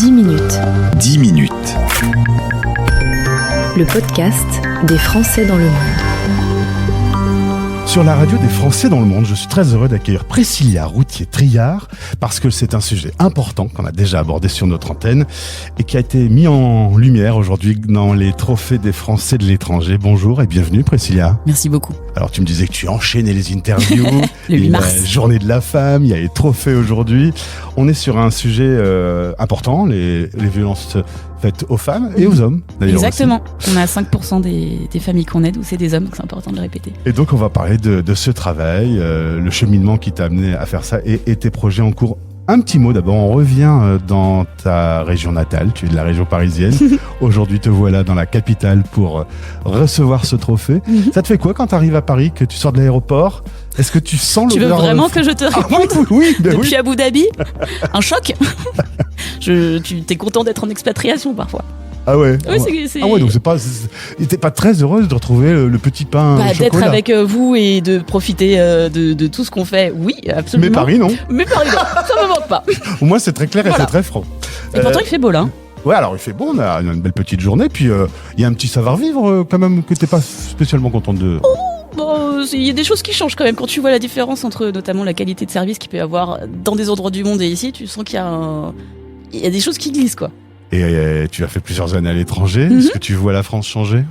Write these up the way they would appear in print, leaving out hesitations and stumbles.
10 minutes. 10 minutes. Le podcast des Français dans le monde. Sur la radio des Français dans le monde, je suis très heureux d'accueillir Priscilla Routhier-Triard parce que c'est un sujet important qu'on a déjà abordé sur notre antenne et qui a été mis en lumière aujourd'hui dans les trophées des Français de l'étranger. Bonjour et bienvenue Priscilla. Merci beaucoup. Alors tu me disais que tu enchaînais les interviews, Le 8 mars. La journée de la femme, il y a les trophées aujourd'hui. On est sur un sujet important, les violences faites aux femmes et aux hommes d'ailleurs. Exactement. Aussi. On a 5% des familles qu'on aide où c'est des hommes, donc c'est important de le répéter. Et donc on va parler de ce travail, le cheminement qui t'a amené à faire ça et tes projets en cours. Un petit mot d'abord, on revient dans ta région natale, tu es de la région parisienne. Aujourd'hui te voilà dans la capitale pour recevoir ce trophée. Ça te fait quoi quand tu arrives à Paris, que tu sors de l'aéroport ? Est-ce que tu sens Tu veux l'odeur vraiment que je te réponde oui, depuis Abu Dhabi ? Un choc. Tu t'es content d'être en expatriation parfois. Ah ouais. Oui, c'est... Ah ouais, donc t'es pas très heureuse de retrouver le petit pain au chocolat. D'être avec vous et de profiter de tout ce qu'on fait, oui, absolument. Mais Paris non. Mais Paris non, ça me manque pas. Au moins c'est très clair et c'est très franc. Et pourtant il fait beau là. Hein. Ouais, alors il fait beau, on a une belle petite journée, puis il y a un petit savoir-vivre quand même que t'es pas spécialement contente de... Bon, il y a des choses qui changent quand même. Quand tu vois la différence entre notamment la qualité de service qu'il peut y avoir dans des endroits du monde et ici, tu sens qu'il y a des choses qui glissent quoi. Et tu as fait plusieurs années à l'étranger. Est-ce que tu vois la France changer ?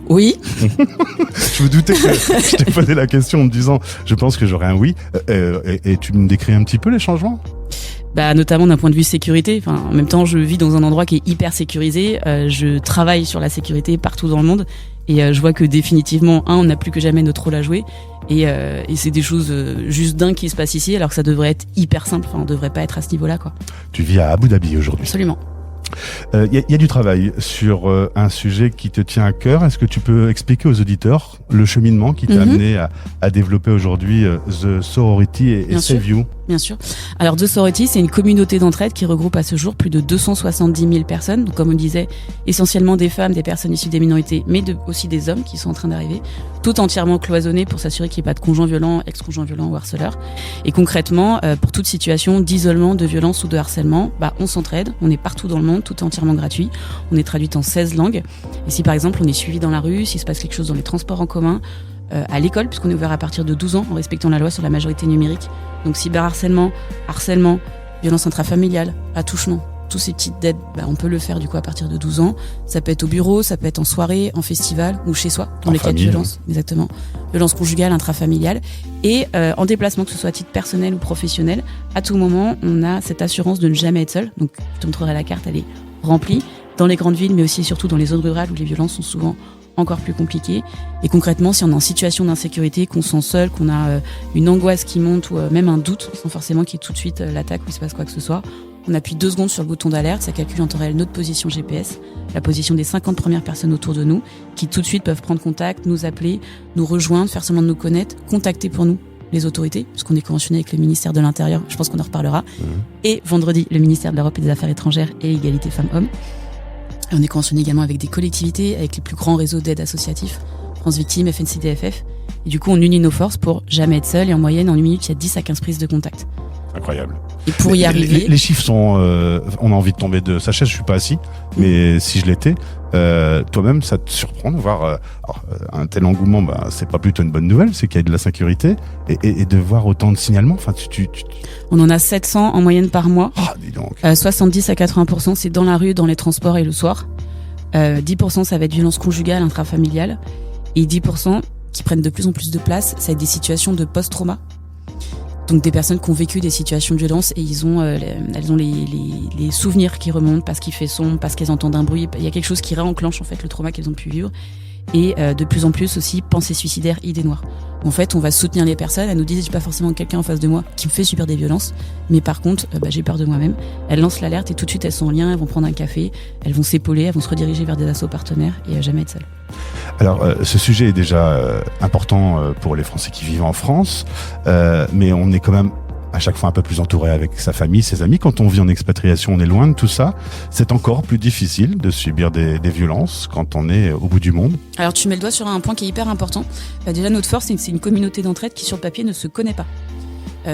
Oui. Je me doutais que je t'ai posé la question en me disant, je pense que j'aurais un oui. Et tu me décris un petit peu les changements ? Notamment d'un point de vue sécurité. Enfin, en même temps, je vis dans un endroit qui est hyper sécurisé. Je travaille sur la sécurité partout dans le monde. Et je vois que définitivement, on n'a plus que jamais notre rôle à jouer. Et c'est des choses juste dingues qui se passent ici, alors que ça devrait être hyper simple. Enfin, on devrait pas être à ce niveau-là, quoi. Tu vis à Abu Dhabi aujourd'hui. Absolument. Il y a du travail sur un sujet qui te tient à cœur. Est-ce que tu peux expliquer aux auditeurs le cheminement qui t'a amené à développer aujourd'hui The Sorority et Save You ? Bien sûr. Alors, The Sorority, c'est une communauté d'entraide qui regroupe à ce jour plus de 270 000 personnes. Donc, comme on disait, essentiellement des femmes, des personnes issues des minorités, mais aussi des hommes qui sont en train d'arriver, tout entièrement cloisonnés pour s'assurer qu'il n'y ait pas de conjoint violent, ex-conjoint violent ou harceleur. Et concrètement, pour toute situation d'isolement, de violence ou de harcèlement, on s'entraide. On est partout dans le monde, tout est entièrement gratuit. On est traduit en 16 langues. Et si par exemple, on est suivi dans la rue, s'il se passe quelque chose dans les transports en commun, à l'école, puisqu'on est ouvert à partir de 12 ans en respectant la loi sur la majorité numérique. Donc cyberharcèlement, harcèlement, violence intrafamiliale, attouchement, tous ces petites dettes, on peut le faire du coup à partir de 12 ans. Ça peut être au bureau, ça peut être en soirée, en festival ou chez soi, dans les cas de violence, exactement. Violence conjugale, intrafamiliale. Et en déplacement, que ce soit à titre personnel ou professionnel, à tout moment, on a cette assurance de ne jamais être seul. Donc je te montrerai la carte, elle est remplie dans les grandes villes, mais aussi et surtout dans les zones rurales où les violences sont souvent encore plus compliqué. Et concrètement, si on est en situation d'insécurité, qu'on se sent seul, qu'on a une angoisse qui monte ou même un doute, sans forcément qu'il y ait tout de suite l'attaque ou il se passe quoi que ce soit, on appuie 2 secondes sur le bouton d'alerte, ça calcule en temps réel notre position GPS, la position des 50 premières personnes autour de nous, qui tout de suite peuvent prendre contact, nous appeler, nous rejoindre, faire semblant de nous connaître, contacter pour nous les autorités, puisqu'on est conventionné avec le ministère de l'Intérieur, je pense qu'on en reparlera, et vendredi, le ministère de l'Europe et des Affaires étrangères et Égalité Femmes-Hommes. On est conventionné également avec des collectivités, avec les plus grands réseaux d'aide associatifs, France Victimes, FNCDFF. Et du coup, on unit nos forces pour jamais être seul. Et en moyenne, en 1 minute, il y a 10 à 15 prises de contact. Incroyable. Et pour y arriver... Les chiffres sont... on a envie de tomber de sa chaise, je suis pas assis. Mais si je l'étais, toi-même, ça te surprend de voir un tel engouement. C'est pas plutôt une bonne nouvelle, c'est qu'il y a de la sécurité. Et de voir autant de signalements. Enfin, On en a 700 en moyenne par mois. Dis donc. 70 à 80%, c'est dans la rue, dans les transports et le soir. 10%, ça va être violence conjugale, intrafamiliale. Et 10% qui prennent de plus en plus de place, ça va être des situations de post-trauma. Donc des personnes qui ont vécu des situations de violence et elles ont les souvenirs qui remontent parce qu'il fait sombre, parce qu'elles entendent un bruit. Il y a quelque chose qui réenclenche en fait le trauma qu'elles ont pu vivre. Et de plus en plus aussi pensées suicidaires, idées noires. En fait, on va soutenir les personnes. Elles nous disent j'ai pas forcément quelqu'un en face de moi qui me fait subir des violences, mais par contre, j'ai peur de moi-même. Elles lancent l'alerte et tout de suite elles sont en lien. Elles vont prendre un café, elles vont s'épauler, elles vont se rediriger vers des assos partenaires et jamais être seules. Alors, ce sujet est déjà important pour les Français qui vivent en France, mais on est quand même à chaque fois un peu plus entouré avec sa famille, ses amis. Quand on vit en expatriation, on est loin de tout ça. C'est encore plus difficile de subir des violences quand on est au bout du monde. Alors tu mets le doigt sur un point qui est hyper important. Déjà notre force, c'est une communauté d'entraide qui sur le papier ne se connaît pas.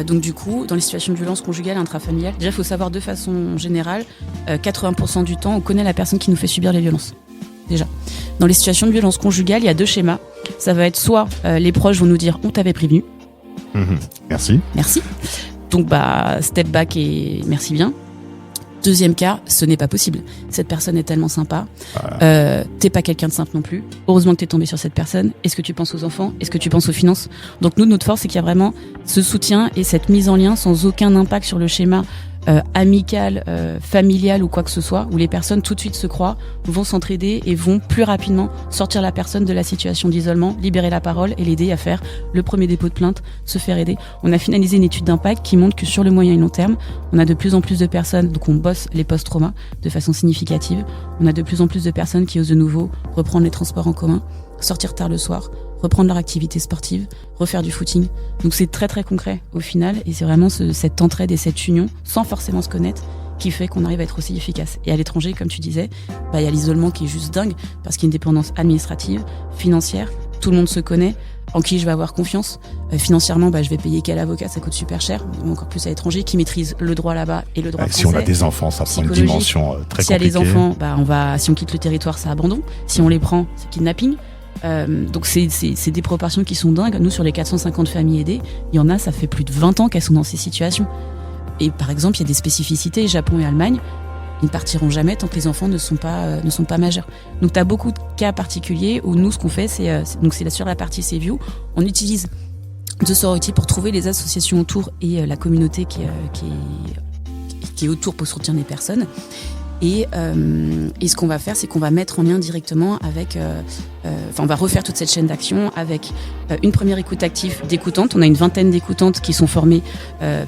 Donc du coup, dans les situations de violence conjugale et intrafamiliale, déjà il faut savoir de façon générale, 80% du temps, on connaît la personne qui nous fait subir les violences. Déjà. Dans les situations de violence conjugale, il y a 2 schémas. Ça va être soit les proches vont nous dire « on t'avait prévenu ». Merci. Donc step back et merci bien. Deuxième cas, ce n'est pas possible. Cette personne est tellement sympa. T'es pas quelqu'un de simple non plus. Heureusement que t'es tombé sur cette personne. Est-ce que tu penses aux enfants ? Est-ce que tu penses aux finances ? Donc nous, notre force, c'est qu'il y a vraiment ce soutien et cette mise en lien sans aucun impact sur le schéma amical, familial ou quoi que ce soit, où les personnes tout de suite se croient, vont s'entraider et vont plus rapidement sortir la personne de la situation d'isolement, libérer la parole et l'aider à faire le premier dépôt de plainte, se faire aider. On a finalisé une étude d'impact qui montre que sur le moyen et long terme, on a de plus en plus de personnes, donc on bosse les post-traumas de façon significative, on a de plus en plus de personnes qui osent de nouveau reprendre les transports en commun, sortir tard le soir, reprendre leur activité sportive, refaire du footing. Donc c'est très très concret au final et c'est vraiment cette entraide et cette union, sans forcément se connaître, qui fait qu'on arrive à être aussi efficace. Et à l'étranger, comme tu disais, il y a l'isolement qui est juste dingue parce qu'il y a une dépendance administrative, financière, tout le monde se connaît, en qui je vais avoir confiance. Financièrement, je vais payer quel avocat, ça coûte super cher, encore plus à l'étranger, qui maîtrise le droit là-bas et le droit français. Si on a des enfants, ça prend une dimension très compliquée. Si on a les enfants, si on quitte le territoire, c'est abandon. Si on les prend, c'est kidnapping. Donc c'est des proportions qui sont dingues. Nous, sur les 450 familles aidées, il y en a, ça fait plus de 20 ans qu'elles sont dans ces situations. Et par exemple, il y a des spécificités, Japon et Allemagne, ils ne partiront jamais tant que les enfants ne sont pas majeurs. Donc tu as beaucoup de cas particuliers où nous, ce qu'on fait, c'est sur la partie Saveyou, on utilise The Sorority pour trouver les associations autour et la communauté qui est autour pour soutenir les personnes. Et ce qu'on va faire, c'est qu'on va mettre en lien directement avec... on va refaire toute cette chaîne d'action avec une première écoute active d'écoutantes. On a une 20aine d'écoutantes qui sont formées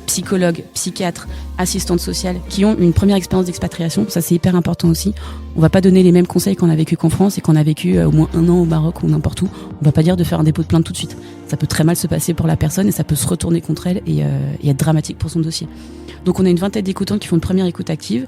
psychologues, psychiatres, assistantes sociales, qui ont une première expérience d'expatriation. Ça, c'est hyper important aussi. On va pas donner les mêmes conseils qu'on a vécu qu'en France et qu'on a vécu au moins 1 an au Maroc ou n'importe où. On va pas dire de faire un dépôt de plainte tout de suite. Ça peut très mal se passer pour la personne et ça peut se retourner contre elle et être dramatique pour son dossier. Donc on a une 20aine d'écoutants qui font une première écoute active.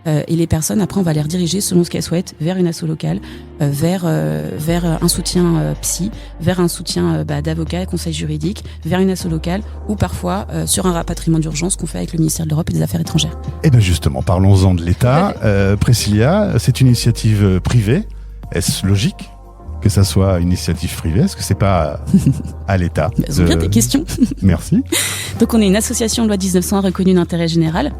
Et les personnes, après, on va les rediriger selon ce qu'elles souhaitent vers une asso locale, vers un soutien psy, vers un soutien d'avocat, conseil juridique, vers une asso locale ou parfois sur un rapatriement d'urgence qu'on fait avec le ministère de l'Europe et des Affaires étrangères. Et bien justement, parlons-en de l'État. Priscilla, c'est une initiative privée. Est-ce logique que ça soit une initiative privée? Est-ce que c'est pas à l'État? C'est bien tes questions. Merci. Donc on est une association loi 1901 reconnue d'intérêt général.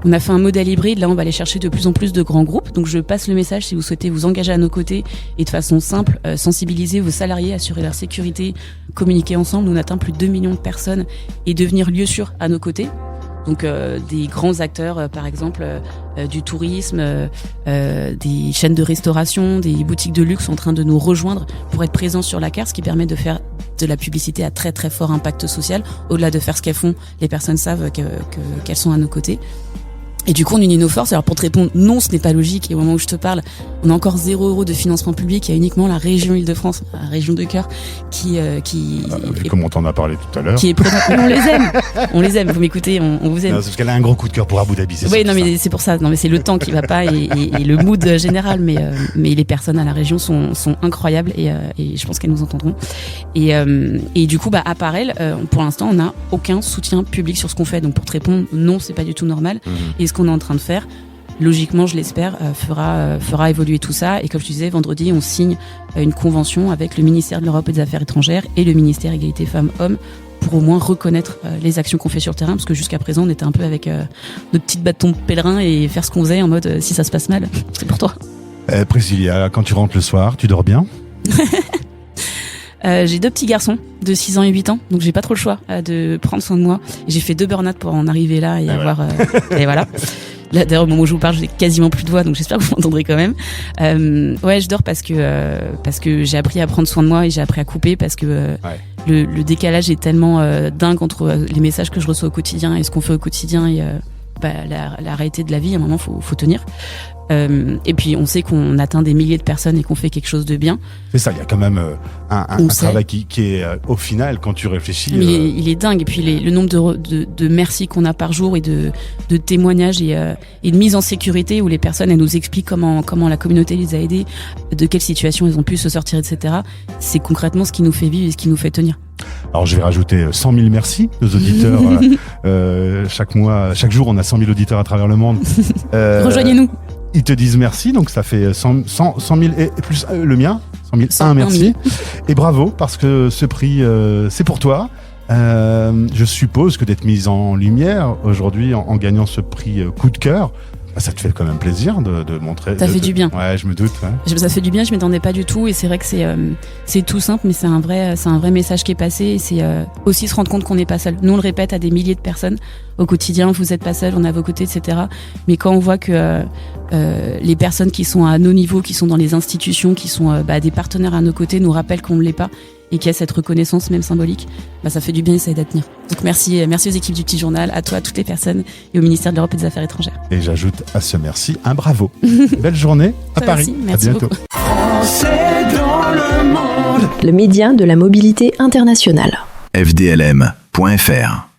On a fait un modèle hybride. Là, on va aller chercher de plus en plus de grands groupes. Donc je passe le message si vous souhaitez vous engager à nos côtés et de façon simple, sensibiliser vos salariés, assurer leur sécurité, communiquer ensemble. On atteint plus de 2 millions de personnes et devenir lieu sûr à nos côtés. Donc des grands acteurs, par exemple du tourisme, des chaînes de restauration, des boutiques de luxe sont en train de nous rejoindre pour être présents sur la carte, ce qui permet de faire de la publicité à très très fort impact social. Au-delà de faire ce qu'elles font, les personnes savent qu'elles sont à nos côtés. Et du coup, on unit nos forces. Alors pour te répondre, non, ce n'est pas logique. Et au moment où je te parle, on a encore 0 € de financement public. Il y a uniquement la région Île-de-France, la région de cœur, qui comme on t'en a parlé tout à l'heure. Qui est présente. On les aime. Vous m'écoutez, on vous aime. Non, c'est parce qu'elle a un gros coup de cœur pour Abu Dhabi. Oui, non, mais c'est pour ça. Non, mais c'est le temps qui va pas et le mood général. Mais les personnes à la région sont incroyables et je pense qu'elles nous entendront. Et du coup, à part elles, pour l'instant, on n'a aucun soutien public sur ce qu'on fait. Donc pour te répondre, non, c'est pas du tout normal. Et ce qu'on est en train de faire, logiquement, je l'espère, fera évoluer tout ça. Et comme je disais, vendredi, on signe une convention avec le ministère de l'Europe et des Affaires étrangères et le ministère Égalité Femmes-Hommes pour au moins reconnaître les actions qu'on fait sur le terrain, parce que jusqu'à présent, on était un peu avec notre petite bâton de pèlerin et faire ce qu'on faisait en mode si ça se passe mal, c'est pour toi. Priscilla, quand tu rentres le soir, tu dors bien? J'ai 2 petits garçons de 6 ans et 8 ans, donc j'ai pas trop le choix de prendre soin de moi. J'ai fait 2 burn-out pour en arriver là et avoir... et voilà. Là, d'ailleurs, au moment où je vous parle, j'ai quasiment plus de voix, donc j'espère que vous m'entendrez quand même. Ouais, je dors parce que j'ai appris à prendre soin de moi et j'ai appris à couper parce que le décalage est tellement dingue entre les messages que je reçois au quotidien et ce qu'on fait au quotidien et la réalité de la vie. À un moment, faut tenir. Et puis on sait qu'on atteint des milliers de personnes et qu'on fait quelque chose de bien. C'est ça, il y a quand même un travail qui est au final, quand tu réfléchis... Mais il est dingue. Et puis le nombre de merci qu'on a par jour et de témoignages et de mise en sécurité où les personnes elles nous expliquent comment la communauté les a aidés, de quelle situation ils ont pu se sortir, etc. C'est concrètement ce qui nous fait vivre et ce qui nous fait tenir. Alors je vais rajouter 100 000 merci aux auditeurs. Chaque jour, on a 100 000 auditeurs à travers le monde. Rejoignez-nous. Ils te disent merci, donc ça fait 100 000 et plus le mien. 100 000, merci. Et bravo, parce que ce prix, c'est pour toi. Je suppose que d'être mise en lumière aujourd'hui en gagnant ce prix coup de cœur, ça te fait quand même plaisir de montrer. Ça fait du bien. Ouais, je me doute. Ouais. Ça fait du bien, je m'y attendais pas du tout. Et c'est vrai que c'est tout simple, mais c'est un vrai message qui est passé. Et c'est aussi se rendre compte qu'on n'est pas seul. Nous, on le répète à des milliers de personnes au quotidien, vous n'êtes pas seul, on est à vos côtés, etc. Mais quand on voit que les personnes qui sont à nos niveaux, qui sont dans les institutions, qui sont des partenaires à nos côtés, nous rappellent qu'on ne l'est pas et qu'il y a cette reconnaissance même symbolique, ça fait du bien et ça aide à tenir. Donc merci aux équipes du Petit Journal, à toi, à toutes les personnes et au ministère de l'Europe et des Affaires étrangères. Et j'ajoute à ce merci un bravo. Belle journée à Toi Paris. aussi, merci à bientôt. beaucoup. Français dans le monde. Le média de la mobilité internationale. fdlm.fr